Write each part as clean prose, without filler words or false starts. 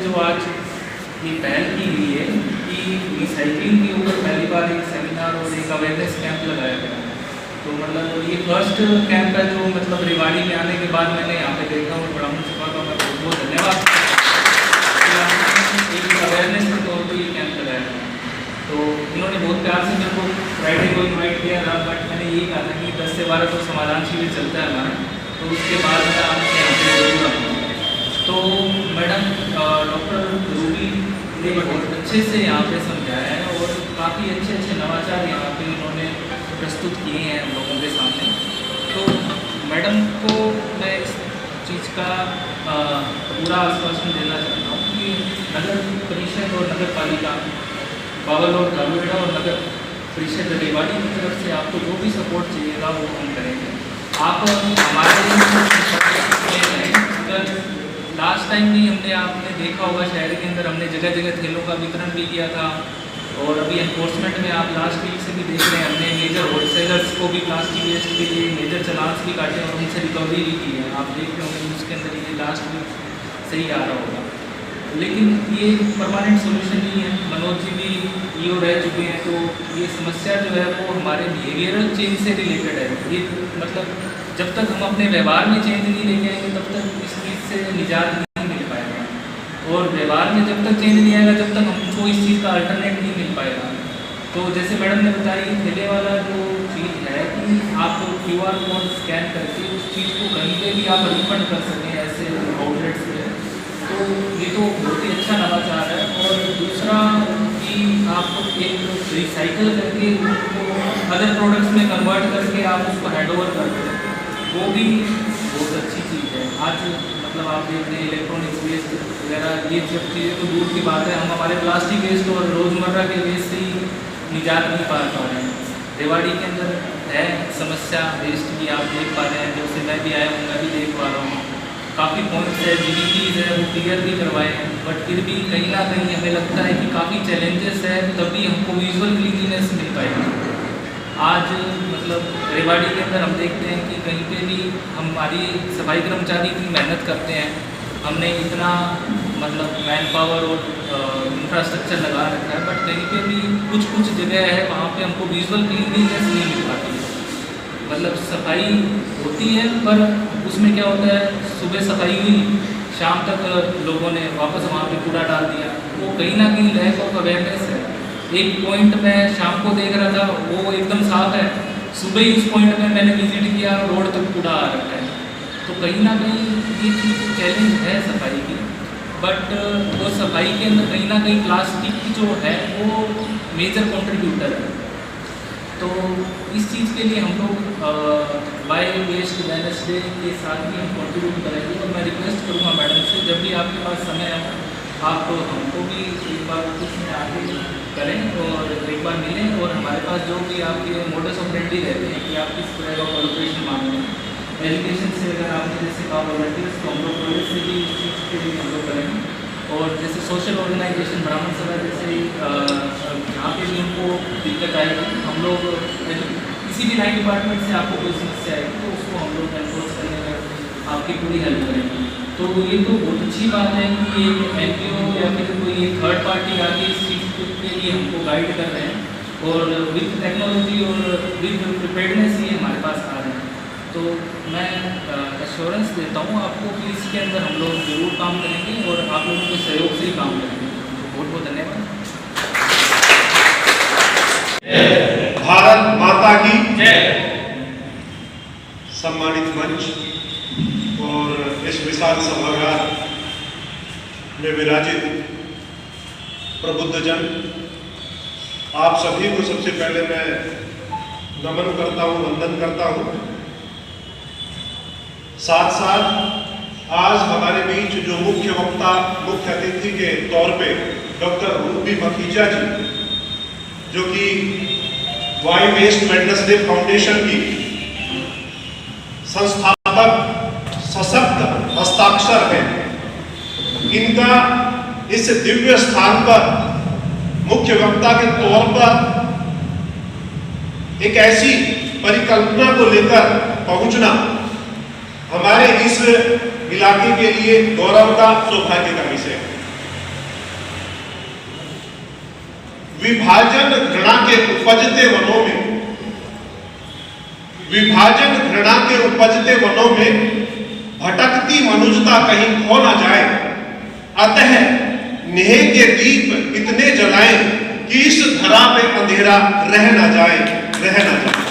जो आज ये पहल की गई है कि रिसाइकलिंग के ऊपर पहली बार एक सेमिनार और एक अवेयरनेस कैंप लगाया गया है। तो मतलब ये फर्स्ट कैंप है जो मतलब रेवाड़ी में आने के बाद मैंने यहाँ पे देखा और ब्राह्मण सभा का मैं बहुत बहुत धन्यवाद एक अवेयरनेस के तौर पर ये कैंप लगाया गया। तो इन्होंने बहुत प्यार से मेरे को फ्राइडे को इन्वाइट किया था, बट मैंने यही कहा था कि 10 से 12 को समाधान शिविर चलता है हमारा, तो उसके बाद मैं आपके यहाँ पे जरूर आऊँगा। तो मैडम डॉक्टर रूबी ने बहुत अच्छे से यहाँ पे समझाया है और काफ़ी अच्छे अच्छे नवाचार यहाँ पे इन्होंने प्रस्तुत किए हैं हम लोगों के सामने। तो मैडम को मैं इस चीज़ का पूरा आश्वासन देना चाहता हूँ कि नगर परिषद और नगर पालिका बावल और धारूहेड़ा और नगर परिषद रेवाड़ी की तरफ से आपको जो भी सपोर्ट चाहिएगा वो हम करेंगे। आप हमारे अगर लास्ट टाइम भी आपने देखा होगा शहर के अंदर हमने जगह जगह थैलों का वितरण भी किया था, और अभी एनफोर्समेंट में आप लास्ट वीक से भी देख रहे हैं हमने मेजर होलसेलर्स को भी प्लास्टिक वेस्ट के लिए मेजर चलान्स भी काटे और उनसे रिकवरी भी की है। आप देख रहे होंगे उसके अंदर ये लास्ट वीक से ही आ रहा होगा, लेकिन ये परमानेंट सोल्यूशन नहीं है। मनोज जी भी ईओ रह चुके हैं, तो ये समस्या जो है वो हमारे बिहेवियरल चेंज से रिलेटेड है। ये मतलब जब तक हम अपने व्यवहार में चेंज नहीं लेके आएंगे तब तक इस चीज़ से निजात नहीं मिल पाएगा, और व्यवहार में जब तक चेंज नहीं आएगा जब तक हमको इस चीज़ का अल्टरनेट नहीं मिल पाएगा। तो जैसे मैडम ने बताया ठेले वाला जो चीज़ है कि आप QR कोड स्कैन करके उस चीज़ को कहीं पे भी आप रिफंड कर सकें ऐसे आउटलेट्स पे, तो ये तो बहुत ही अच्छा नवाचार है। और दूसरा कि आप एक रिसाइकल करके उसको अदर प्रोडक्ट्स में कन्वर्ट करके आप उसको हैंड ओवर कर दें, वो भी बहुत अच्छी चीज़ है। आज मतलब आप देख रहे हैं इलेक्ट्रॉनिक्स वेस्ट वगैरह ये सब चीज़ें तो दूर की बात है, हम हमारे प्लास्टिक वेस्ट और रोज़मर्रा के वेस्ट से ही निजात नहीं पा रहे हैं। रेवाड़ी के अंदर है समस्या वेस्ट की, आप देख पा रहे हैं, जब से मैं भी आया हूँ मैं भी देख पा रहा हूँ काफ़ी पॉइंट्स है GBTs है वो क्लियर भी करवाए हैं, बट फिर भी कहीं ना कहीं हमें लगता है कि काफ़ी चैलेंजेस है, तभी हमको विजुअल क्लीनिनेस मिल पाएगी। आज मतलब रेवाड़ी के अंदर हम देखते हैं कि कहीं पे भी हमारी सफाई कर्मचारी इतनी मेहनत करते हैं, हमने इतना मतलब मैन पावर और इंफ्रास्ट्रक्चर लगा रखा है, बट कहीं पे भी कुछ जगह है वहाँ पे हमको विजुअल क्लीनिनेस नहीं मिल पाती है। मतलब सफाई होती है पर उसमें क्या होता है, सुबह सफाई हुई शाम तक लोगों ने वापस वहाँ पे कूड़ा डाल दिया, वो कहीं ना कहीं लैक ऑफ अवेयरनेस है। एक पॉइंट मैं शाम को देख रहा था वो एकदम साफ है, सुबह ही उस पॉइंट में मैंने विजिट किया रोड तक कूड़ा आ रखा है। तो कहीं ना कहीं ये चीज़ चैलेंज है सफाई की, बट वो सफाई के अंदर कहीं ना कहीं प्लास्टिक की जो है वो मेजर कंट्रीब्यूटर है। तो इस चीज़ के लिए हम लोग बाय वेस्ट वेडनेसडे के साथ भी हम कंट्रीब्यूट करेंगे, और मैं रिक्वेस्ट करूँगा मैडम से जब भी आपके पास समय है आप हमको भी एक बार ऑफिस में आके करें और एक बार मिलें, और हमारे पास जो भी आपके मोडस ऑपरेंडी रहते हैं कि आप किस तरह का कोलैबोरेशन मांगें, एजुकेशन से अगर आपने जैसे कहा वॉलंटियर्स तो हम लोग कॉलेज से भी इस चीज़ के लिए हम लोग करेंगे, और जैसे सोशल ऑर्गेनाइजेशन ब्राह्मण सभा जैसे जहाँ पे भी हमको दिक्कत आएगी हम लोग किसी भी लाइन डिपार्टमेंट से आपको कोई समस्या आएगी तो उसको हम लोग एनफोर्स करने में आपकी पूरी हेल्प करेंगे। तो ये तो बहुत अच्छी बात है कि एक NGO या फिर कोई एक थर्ड पार्टी आके इस चीज़ के लिए हमको गाइड कर रहे हैं, और विद टेक्नोलॉजी और विद प्रिपेयर्डनेस ये हमारे पास आ रहे हैं। तो मैं एश्योरेंस देता हूँ आपको कि इसके अंदर हम लोग जरूर काम करेंगे और आप लोगों के सहयोग से ही काम करेंगे। बहुत बहुत धन्यवाद। भारत माता की जय। सम्मानित मंच और इस विशाल सभागार में विराजित प्रबुद्धजन, आप सभी को सबसे पहले मैं नमन करता हूँ, वंदन करता हूँ। साथ साथ आज हमारे बीच जो मुख्य वक्ता, मुख्य अतिथि के तौर पे डॉक्टर रूबी मखीजा जी, जो कि वाई वेस्ट वेडनेसडे फाउंडेशन की संस्थापक सशक्त हस्ताक्षर है, इनका इस दिव्य स्थान पर मुख्य वक्ता के तौर पर एक ऐसी परिकल्पना को लेकर पहुंचना हमारे इस इलाके के लिए गौरव का, सौभाग्य का विषय है। विभाजन घृणा के उपजते वनों में, विभाजन घृणा के उपजते वनों में भटकती मनुष्यता कहीं खो न जाए, अतः नेह के दीप इतने जलाएं कि इस धरा पे अंधेरा रह न जाए, रह न जाए।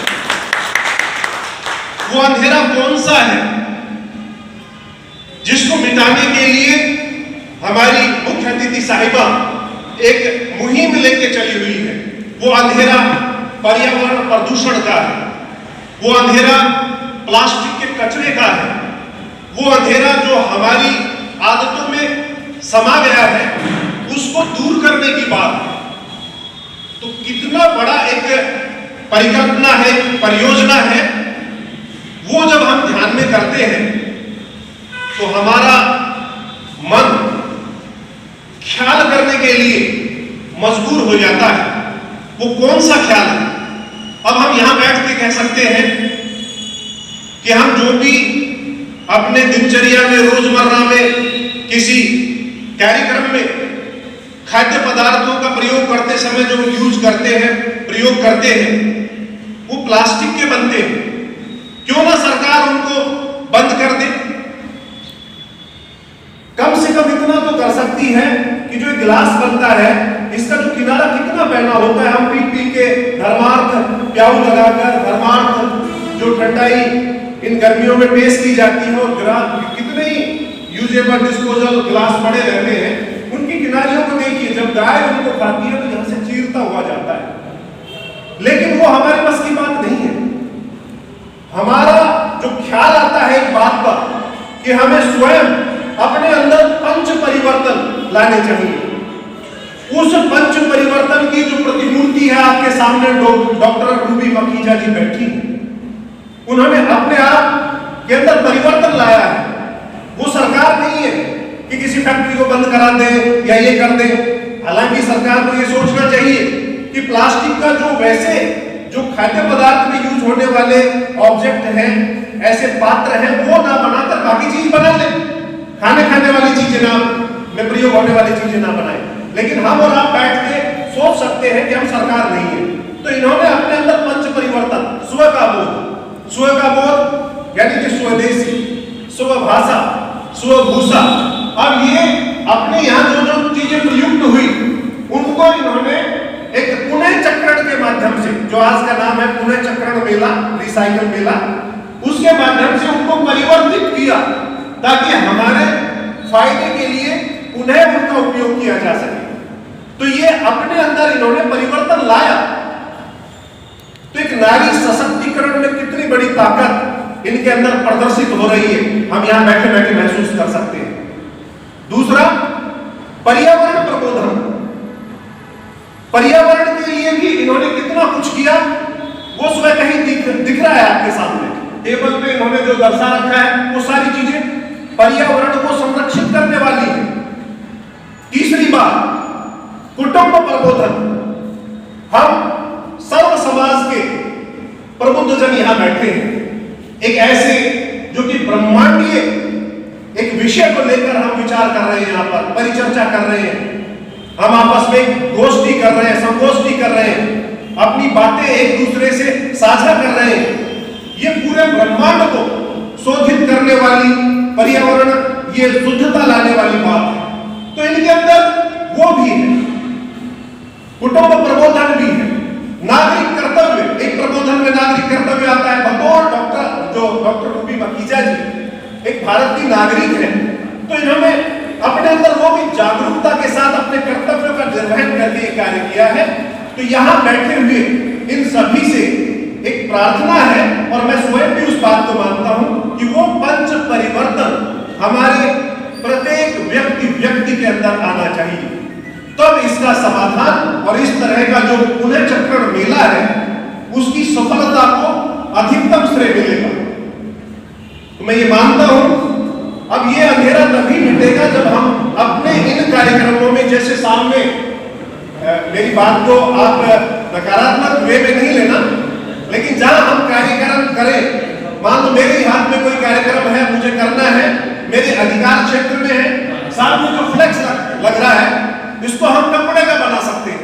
वो अंधेरा कौन सा है जिसको मिटाने के लिए हमारी मुख्य अतिथि साहिबा एक मुहिम लेके चली हुई है? वो अंधेरा पर्यावरण प्रदूषण का है, वो अंधेरा प्लास्टिक के कचरे का है, वो अंधेरा जो हमारी आदतों में समा गया है, उसको दूर करने की बात है। तो कितना बड़ा एक परिकल्पना है, परियोजना है, वो जब हम ध्यान में करते हैं तो हमारा मन ख्याल करने के लिए मजबूर हो जाता है। वो कौन सा ख्याल है? अब हम यहां बैठ के कह सकते हैं कि हम जो भी अपने दिनचर्या में, रोजमर्रा में, किसी कार्यक्रम में खाद्य पदार्थों का प्रयोग करते समय जो यूज करते हैं, प्रयोग करते हैं, वो प्लास्टिक के बनते हैं। क्यों ना सरकार उनको बंद कर दे? कम से कम इतना तो कर सकती है कि जो गिलास बनता है, इसका जो किनारा कितना बहना होता है, हम पी पी के धर्मार्थ प्याऊ लगाकर, धर्मार्थ जो ठंडाई इन गर्मियों में पेश की जाती है, और कितने ही यूजेबल डिस्पोजल गिलास पड़े रहते हैं, उनकी किनारियों को देखिए, जब गाय उनको खाती है तो यहां से चीरता हुआ जाता है। लेकिन वो हमारे बस की बात नहीं है। हमारा जो ख्याल आता है एक बात पर कि हमें स्वयं अपने अंदर पंच परिवर्तन लाने चाहिए। उस पंच परिवर्तन की जो प्रतिमूर्ति है आपके सामने, डॉक्टर रूबी मखीजा जी बैठी, उन्होंने अपने आप के अंदर परिवर्तन लाया है। वो सरकार नहीं है कि किसी फैक्ट्री को बंद करा दें या ये कर दें। हालांकि सरकार को ये सोचना चाहिए कि प्लास्टिक का जो वैसे जो खाद्य पदार्थ में यूज होने वाले ऑब्जेक्ट हैं, ऐसे पात्र हैं, वो ना बनाकर बाकी चीज बना ले। खाने वाली चीजें ना में प्रयोग होने वाली चीजें ना बनाए। लेकिन हम और आप बैठ के सोच सकते हैं कि हम सरकार नहीं है। तो इन्होंने अपने अंदर पंच परिवर्तन, स्व का बोध यानी कि स्वदेशी, स्वभाषा, स्वभूषा, अब ये अपने यहाँ जो जो चीजें प्रयुक्त हुई उनको इन्होंने एक पुनः चक्रण के माध्यम से, जो आज का नाम है पुनः चक्रण मेला, रिसाइकल मेला, उसके माध्यम से उनको परिवर्तित किया ताकि हमारे फायदे के लिए पुनः उनका उपयोग किया जा सके। तो ये अपने अंदर इन्होंने परिवर्तन लाया। तो एक नारी सशक्तिकरण में कितनी बड़ी ताकत इनके अंदर प्रदर्शित हो रही है, हम यहां बैठे बैठे महसूस कर सकते हैं। दूसरा, पर्यावरण प्रबोधन। पर्यावरण के लिए भी इन्होंने कितना कुछ किया, वो स्वयं कहीं दिख रहा है आपके सामने। टेबल पे इन्होंने जो दर्शा रखा है वो सारी चीजें पर्यावरण को संरक्षित करने वाली है। तीसरी बात, कुटुंब प्रबोधन। हम सर्व समाज के प्रबुद्ध जन यहां बैठे हैं, एक ऐसे जो कि ब्रह्मांडीय एक विषय को लेकर हम विचार कर रहे हैं, यहां पर परिचर्चा कर रहे हैं, हम आपस में गोष्ठी कर रहे हैं, संगोष्ठी कर रहे हैं, अपनी बातें एक दूसरे से साझा कर रहे हैं। ये पूरे ब्रह्मांड को शोधित करने वाली, पर्यावरण, ये शुद्धता लाने वाली बात है। तो इनके अंदर वो भी है, कुटुंब प्रबोधन भी है, नागरिक कर्तव्य। एक प्रबोधन में नागरिक कर्तव्य आता है। बतौर डॉक्टर रूबी मखीजा जी एक भारत की नागरिक है, तो इन्होंने अपने अंदर वो भी जागरूकता के साथ अपने कर्तव्यों का निर्वहन करके कार्य किया है। तो यहां बैठे हुए इन सभी से एक प्रार्थना है, और मैं स्वयं भी उस बात को मानता हूं कि वो पंच परिवर्तन हमारे प्रत्येक व्यक्ति के अंदर आना चाहिए। तब इसका समाधान और इस तरह का जो पुनः चक्रण मेला है उसकी सफलता को अधिकतम श्रेय मिलेगा। तो मैं ये मानता हूं अब ये अंधेरा तभी मिटेगा जब हम अपने इन कार्यक्रमों में, जैसे सामने मेरी बात को आप नकारात्मक वे में नहीं लेना, लेकिन जहां हम कार्यक्रम करें, मान लो मेरे हाथ में कोई कार्यक्रम है, मुझे करना है, मेरे अधिकार क्षेत्र में है, सामने जो फ्लेक्स लग रहा है, इसको हम कपड़े का बनवा सकते हैं।